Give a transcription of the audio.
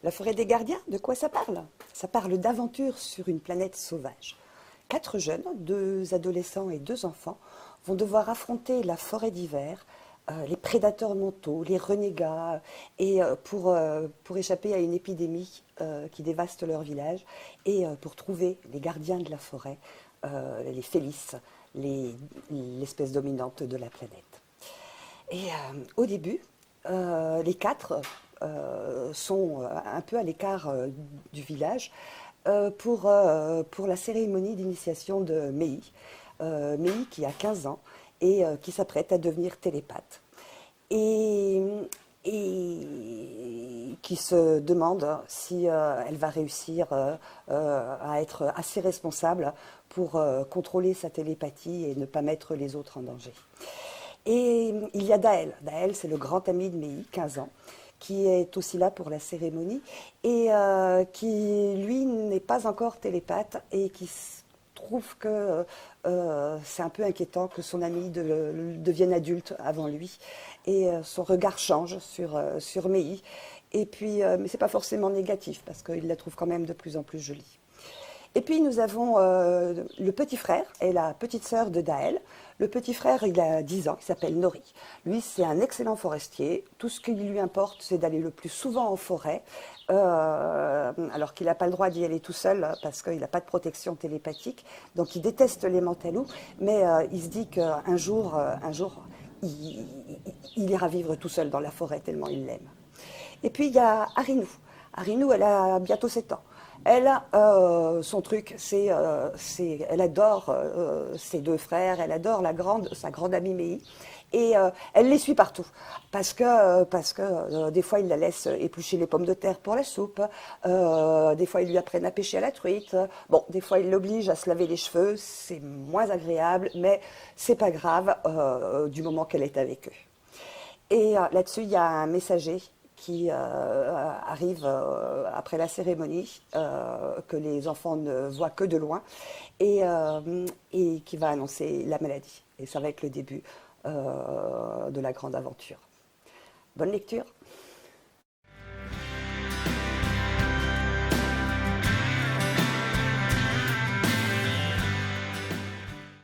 La forêt des gardiens, de quoi ça parle? Ça parle d'aventure sur une planète sauvage. 4 jeunes, 2 adolescents et 2 enfants, vont devoir affronter la forêt d'hiver, les prédateurs mentaux, les renégats, et pour échapper à une épidémie qui dévaste leur village, et pour trouver les gardiens de la forêt, les Félis, l'espèce dominante de la planète. Et au début, les 4 sont un peu à l'écart du village pour la cérémonie d'initiation de Mei. Mei qui a 15 ans et qui s'apprête à devenir télépathe. Et, et qui se demande si elle va réussir à être assez responsable pour contrôler sa télépathie et ne pas mettre les autres en danger. Et il y a Daël. Daël, c'est le grand ami de Mei, 15 ans, qui est aussi là pour la cérémonie et qui, lui, n'est pas encore télépathe et qui trouve que c'est un peu inquiétant que son ami devienne adulte avant lui. Et son regard change sur Mei. Et puis, mais ce n'est pas forcément négatif parce qu'il la trouve quand même de plus en plus jolie. Et puis nous avons le petit frère et la petite sœur de Daël. Le petit frère, il a 10 ans, il s'appelle Nori. Lui, c'est un excellent forestier. Tout ce qui lui importe, c'est d'aller le plus souvent en forêt, alors qu'il n'a pas le droit d'y aller tout seul parce qu'il n'a pas de protection télépathique. Donc il déteste les Mantalous, mais il se dit qu'un jour, il ira vivre tout seul dans la forêt tellement il l'aime. Et puis il y a Arinou. Arinou, elle a bientôt 7 ans. Elle, son truc, elle adore ses 2 frères, elle adore sa grande amie Mei, et elle les suit partout, parce que des fois ils la laissent éplucher les pommes de terre pour la soupe, des fois ils lui apprennent à pêcher à la truite, bon, des fois ils l'obligent à se laver les cheveux, c'est moins agréable, mais c'est pas grave du moment qu'elle est avec eux. Et là-dessus, il y a un messager qui arrive après la cérémonie, que les enfants ne voient que de loin, et qui va annoncer la maladie. Et ça va être le début de la grande aventure. Bonne lecture!